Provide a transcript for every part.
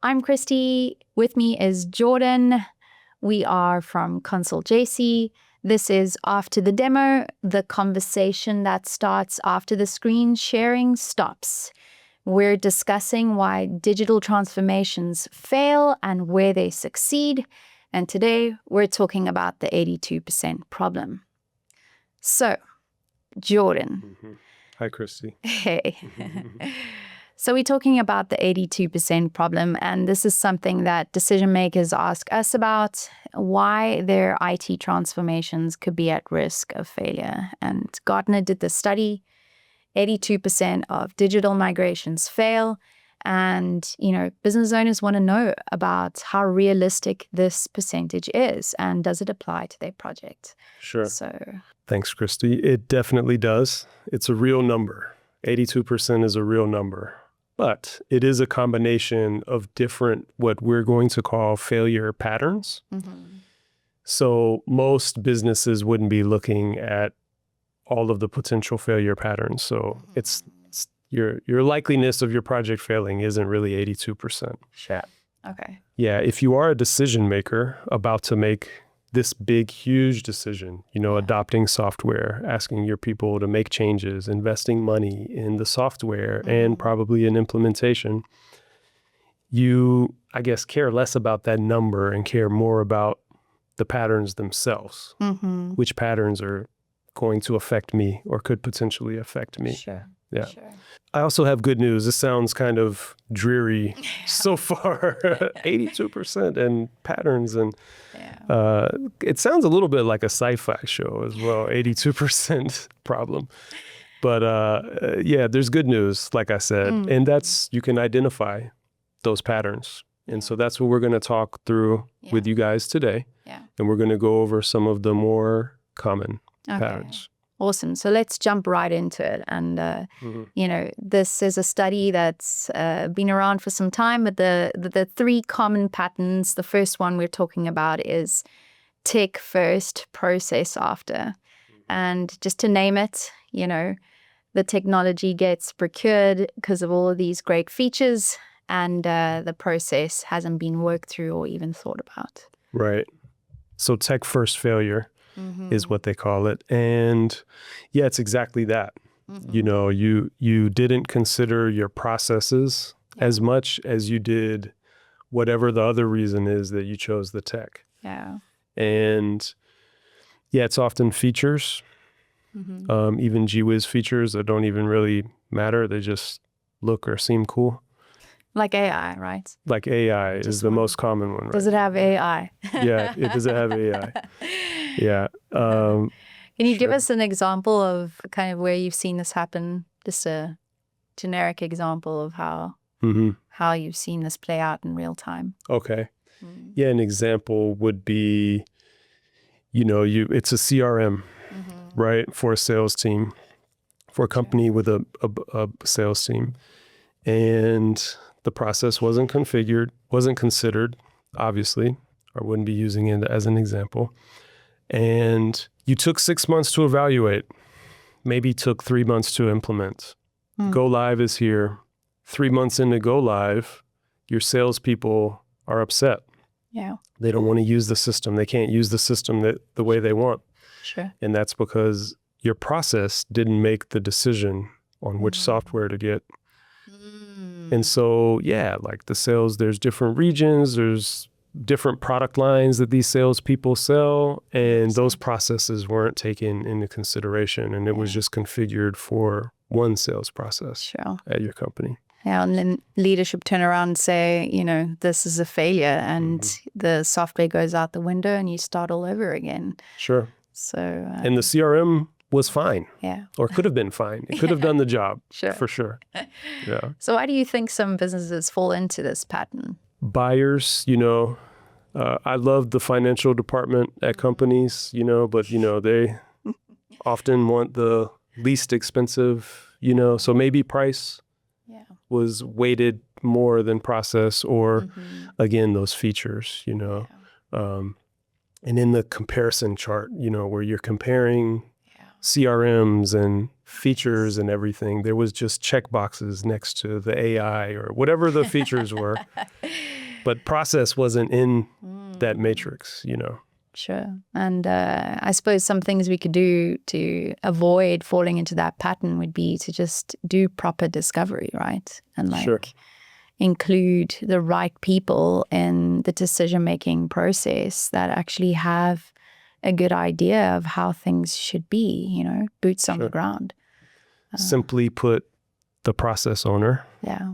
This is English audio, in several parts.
I'm Christy. With me is Jordan. We are from Consult JC. This is After the Demo, the conversation that starts after the screen sharing stops. We're discussing why digital transformations fail and where they succeed. And today we're talking about the 82% problem. So, Jordan. Hi, Christy. Hey. So we're talking about the 82% problem, and this is something that decision makers ask us about, why their IT transformations could be at risk of failure. And Gartner did the study, 82% of digital migrations fail. And, business owners want to know about how realistic this percentage is, and does it apply to their project? Sure. So, thanks, Christy. It definitely does. It's a real number. 82% is a real number. But it is a combination of different, what we're going to call failure patterns. Mm-hmm. So most businesses wouldn't be looking at all of the potential failure patterns. So it's your likeliness of your project failing isn't really 82%. Sure. Okay. Yeah, if you are a decision maker about to make this big, huge decision, adopting software, asking your people to make changes, investing money in the software and probably an implementation, you, I guess, care less about that number and care more about the patterns themselves. Which patterns are going to affect me or could potentially affect me. Sure. Yeah. Sure. I also have good news. This sounds kind of dreary so far. 82% and patterns. And it sounds a little bit like a sci-fi show as well, 82% problem. But there's good news, like I said. And that's, you can identify those patterns. And so that's what we're going to talk through with you guys today. Yeah. And we're going to go over some of the more common patterns. Awesome. So let's jump right into it. And, this is a study that's been around for some time, but the three common patterns, the first one we're talking about is tech first, process after. And just to name it, the technology gets procured because of all of these great features, and the process hasn't been worked through or even thought about. Right. So tech first failure is what they call it. And yeah, it's exactly that. You didn't consider your processes as much as you did whatever the other reason is that you chose the tech. Yeah. And it's often features, even GWiz features that don't even really matter. They just look or seem cool. Like AI, right? Like AI is the most common one, right? Does it have AI? Does it have AI? Yeah. Can you give us an example of kind of where you've seen this happen? Just a generic example of how you've seen this play out in real time. Okay. Yeah, an example would be, it's a CRM, right, for a sales team, for a company with a sales team. And the process wasn't configured, wasn't considered, obviously. I wouldn't be using it as an example. And you took 6 months to evaluate, maybe took 3 months to implement. Go live is here. 3 months into go live, your salespeople are upset. Yeah. They don't want to use the system. They can't use the system the way they want. Sure. And that's because your process didn't make the decision on which software to get. And so, like the sales, there's different regions, there's different product lines that these salespeople sell, and those processes weren't taken into consideration, and it was just configured for one sales process at your company. Yeah, and then leadership turn around and say, this is a failure, and the software goes out the window and you start all over again. Sure. So, and the CRM was fine. Yeah. Or could have been fine. It could have done the job. Sure. For sure. Yeah. So why do you think some businesses fall into this pattern? Buyers, I love the financial department at companies, but, they often want the least expensive, so maybe price was weighted more than process or, again, those features, And in the comparison chart, where you're comparing CRMs and features and everything, there was just check boxes next to the AI or whatever the features were. But process wasn't in that matrix, Sure. And I suppose some things we could do to avoid falling into that pattern would be to just do proper discovery, right? And Sure. include the right people in the decision-making process that actually have a good idea of how things should be, boots on the ground. Simply put, the process owner. Yeah.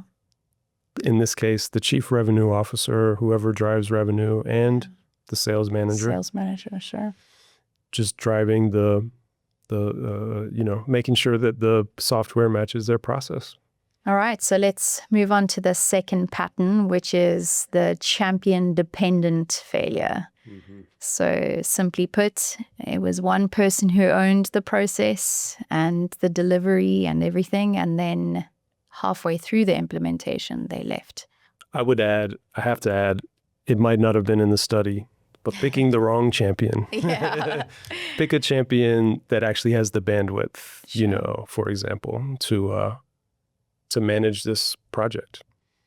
In this case, the chief revenue officer, whoever drives revenue, and the sales manager. Sales manager, sure. Just driving making sure that the software matches their process. All right, so let's move on to the second pattern, which is the champion-dependent failure. So simply put, it was one person who owned the process and the delivery and everything, and then halfway through the implementation, they left. I have to add, it might not have been in the study, but picking the wrong champion. Yeah. Pick a champion that actually has the bandwidth, for example, to manage this project.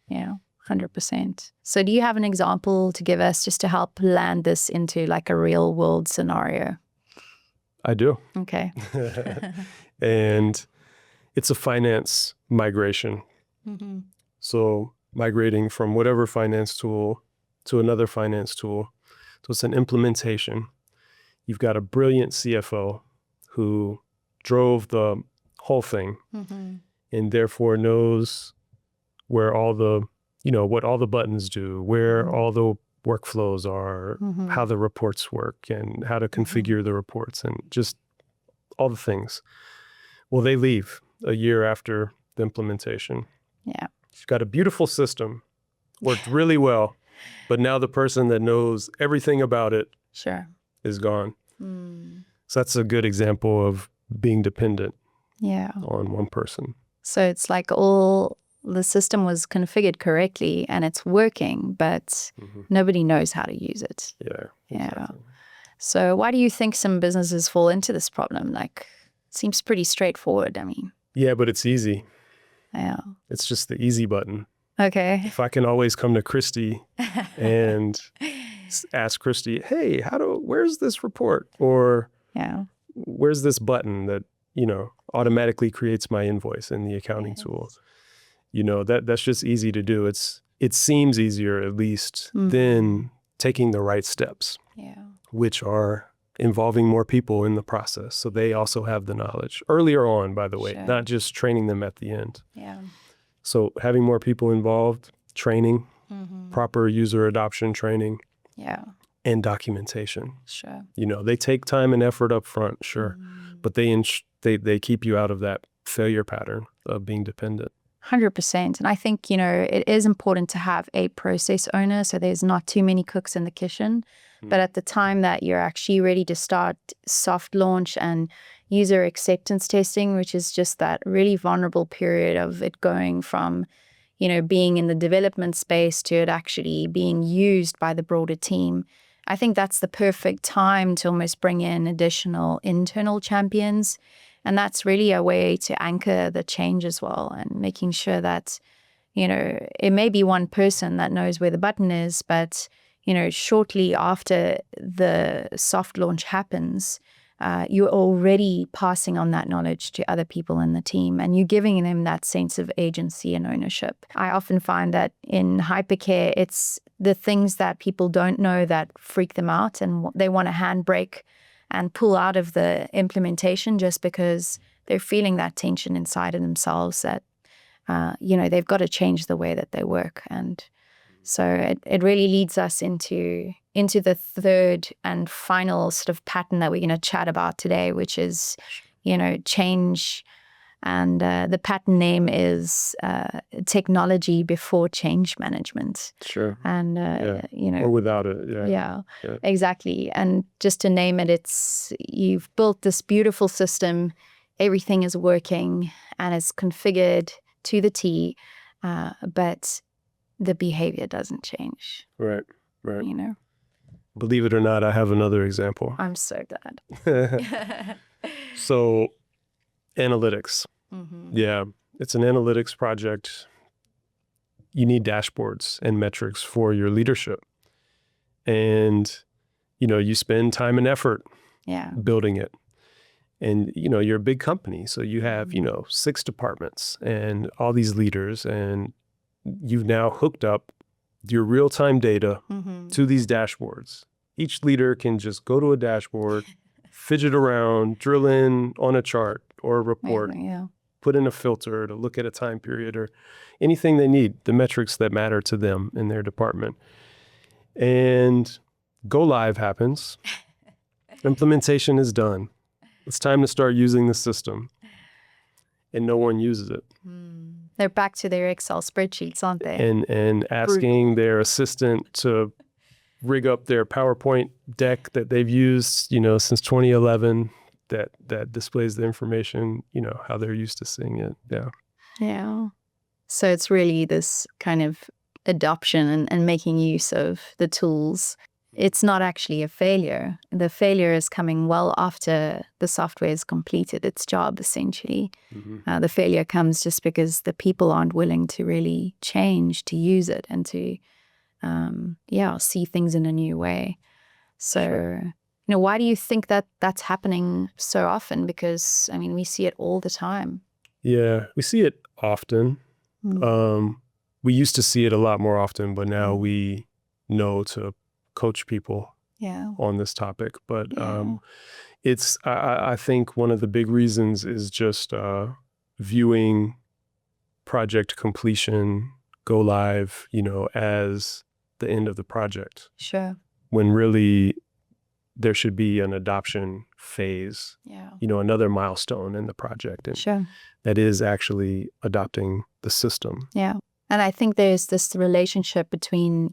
Yeah, 100%. So do you have an example to give us just to help land this into like a real world scenario? I do. Okay. And it's a finance migration. So migrating from whatever finance tool to another finance tool. So it's an implementation. You've got a brilliant CFO who drove the whole thing and therefore knows where all the, what all the buttons do, where all the workflows are, how the reports work and how to configure the reports and just all the things. Well, they leave a year after the implementation. Yeah. You've got a beautiful system, worked really well, but now the person that knows everything about it is gone. So that's a good example of being dependent on one person. So it's like all the system was configured correctly and it's working, but nobody knows how to use it. Yeah. Exactly. So why do you think some businesses fall into this problem? Like, it seems pretty straightforward. I mean. Yeah, but it's easy. Yeah. It's just the easy button. Okay. If I can always come to Christy and ask Christy, hey, where's this report? Or where's this button that, automatically creates my invoice in the accounting tool? That's just easy to do. It seems easier, at least, than taking the right steps, which are involving more people in the process. So they also have the knowledge earlier on, by the way, not just training them at the end. Yeah. So having more people involved, training, proper user adoption training, and documentation. Sure. They take time and effort up front, but they keep you out of that failure pattern of being dependent. 100%. And I think, it is important to have a process owner so there's not too many cooks in the kitchen. But at the time that you're actually ready to start soft launch and user acceptance testing, which is just that really vulnerable period of it going from, being in the development space to it actually being used by the broader team, I think that's the perfect time to almost bring in additional internal champions. And that's really a way to anchor the change as well and making sure that, it may be one person that knows where the button is, but shortly after the soft launch happens, you're already passing on that knowledge to other people in the team and you're giving them that sense of agency and ownership. I often find that in hypercare, it's the things that people don't know that freak them out and they want to handbrake and pull out of the implementation just because they're feeling that tension inside of themselves that, they've got to change the way that they work. And so it really leads us into the third and final sort of pattern that we're going to chat about today, which is, change. And the pattern name is technology before change management. Sure. And, or without it. Yeah, exactly. And just to name it, you've built this beautiful system. Everything is working and it's configured to the T, but the behavior doesn't change. Right. Believe it or not, I have another example. I'm so glad. So analytics. Yeah, it's an analytics project. You need dashboards and metrics for your leadership. And, you spend time and effort building it. And, you're a big company. So you have, 6 departments and all these leaders. And you've now hooked up your real-time data to these dashboards. Each leader can just go to a dashboard, fidget around, drill in on a chart or a report, put in a filter to look at a time period or anything they need, the metrics that matter to them in their department. And go live happens. Implementation is done. It's time to start using the system. And no one uses it. They're back to their Excel spreadsheets, aren't they? And asking their assistant to rig up their PowerPoint deck that they've used, since 2011 that displays the information, how they're used to seeing it. Yeah. Yeah. So it's really this kind of adoption and making use of the tools. It's not actually a failure. The failure is coming well after the software has completed its job, essentially. The failure comes just because the people aren't willing to really change, to use it and to, see things in a new way. So, why do you think that that's happening so often? Because, we see it all the time. Yeah, we see it often. We used to see it a lot more often, but now we know to coach people on this topic. But it's, I think one of the big reasons is just viewing project completion, go live, as the end of the project. Sure. When really there should be an adoption phase, another milestone in the project. And that is actually adopting the system. Yeah. And I think there's this relationship between,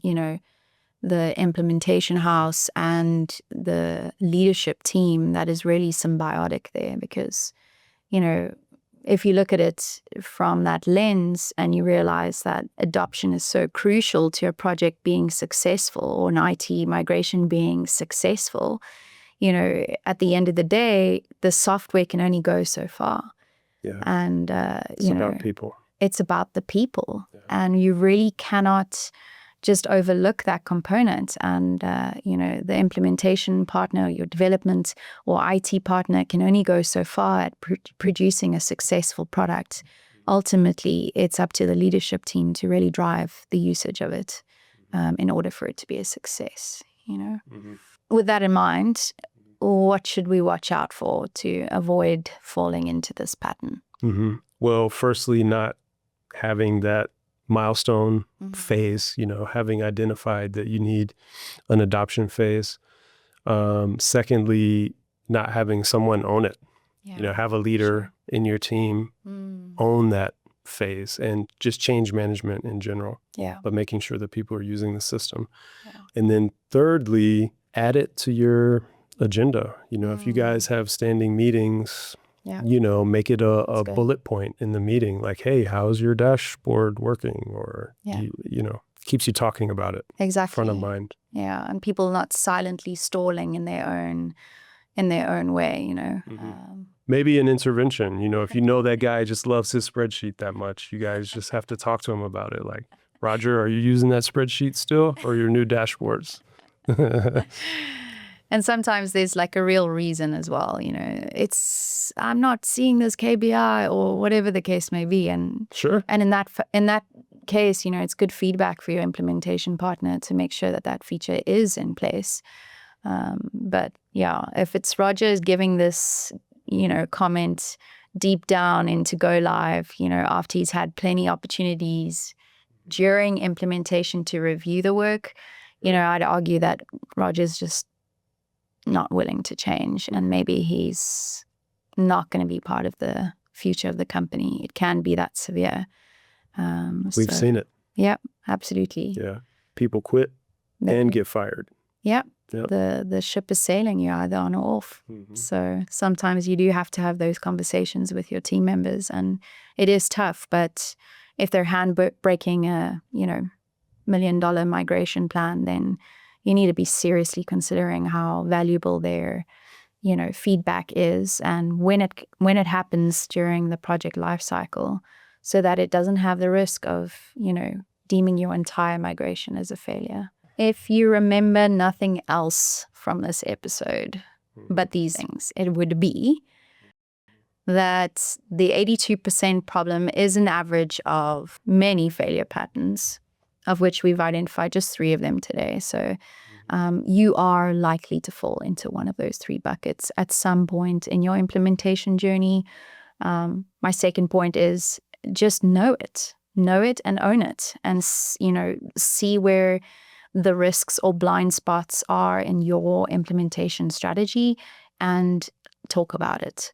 the implementation house and the leadership team that is really symbiotic there because, if you look at it from that lens and you realize that adoption is so crucial to a project being successful or an IT migration being successful, at the end of the day, the software can only go so far. Yeah. And, it's about people. It's about the people. Yeah. And you really cannot just overlook that component. And, the implementation partner, your development or IT partner can only go so far at producing a successful product. Ultimately, it's up to the leadership team to really drive the usage of it in order for it to be a success, With that in mind, what should we watch out for to avoid falling into this pattern? Well, firstly, not having that milestone phase, having identified that you need an adoption phase. Secondly, not having someone own it. Have a leader in your team own that phase and just change management in general. But making sure that people are using the system. And then thirdly, add it to your agenda. If you guys have standing meetings, make it a bullet point in the meeting, like, hey, how's your dashboard working? Or, keeps you talking about it. Exactly. Front of mind. Yeah. And people not silently stalling in their own way, Maybe an intervention, if you know that guy just loves his spreadsheet that much, you guys just have to talk to him about it. Like, Roger, are you using that spreadsheet still or your new dashboards? And sometimes there's like a real reason as well, I'm not seeing this KPI or whatever the case may be. And sure. And in that case, it's good feedback for your implementation partner to make sure that feature is in place. But if it's Roger giving this, comment deep down into go live, after he's had plenty opportunities during implementation to review the work, I'd argue that Roger's just not willing to change, and maybe he's not going to be part of the future of the company. It can be that severe. We've seen it. Yep, absolutely. Yeah, people quit and get fired. Yep. The ship is sailing. You're either on or off. So sometimes you do have to have those conversations with your team members, and it is tough. But if they're handbraking a $1 million migration plan, then you need to be seriously considering how valuable their, feedback is, and when it happens during the project lifecycle, so that it doesn't have the risk of, deeming your entire migration as a failure. If you remember nothing else from this episode but these things, it would be that the 82% problem is an average of many failure patterns, of which we've identified just 3 of them today. So you are likely to fall into one of those 3 buckets at some point in your implementation journey. My second point is just know it and own it, and see where the risks or blind spots are in your implementation strategy and talk about it.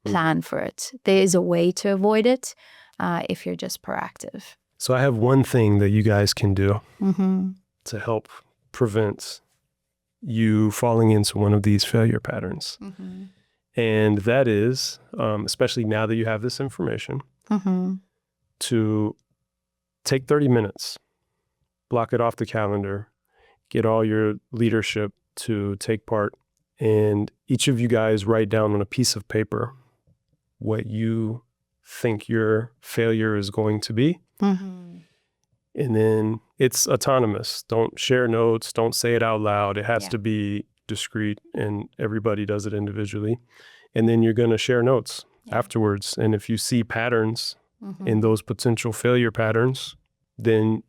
Plan for it. There is a way to avoid it if you're just proactive. So I have one thing that you guys can do to help prevent you falling into one of these failure patterns. And that is, especially now that you have this information, to take 30 minutes, block it off the calendar, get all your leadership to take part, and each of you guys write down on a piece of paper what you think your failure is going to be. And then it's autonomous. Don't share notes. Don't say it out loud. It has to be discreet, and everybody does it individually. And then you're going to share notes afterwards. And if you see patterns in those potential failure patterns, then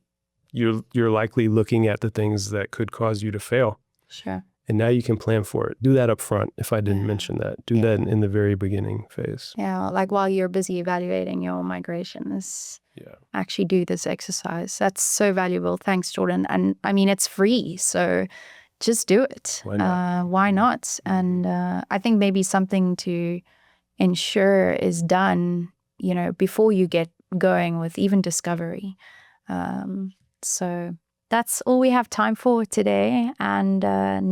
you're likely looking at the things that could cause you to fail. Sure. And now you can plan for it. Do that up front, if I didn't mention that. Do that in the very beginning phase. Yeah, like while you're busy evaluating your migrations, actually do this exercise. That's so valuable. Thanks, Jordan. And I mean, it's free, so just do it. Why not? Why not? And I think maybe something to ensure is done, before you get going with even discovery. So that's all we have time for today. And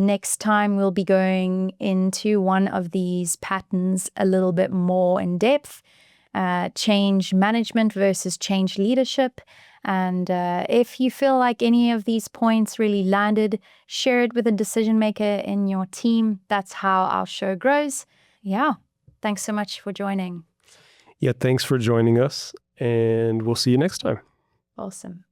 next time we'll be going into one of these patterns a little bit more in depth. Change management versus change leadership. And if you feel like any of these points really landed, share it with a decision maker in your team. That's how our show grows. Yeah. Thanks so much for joining. Yeah, thanks for joining us. And we'll see you next time. Awesome.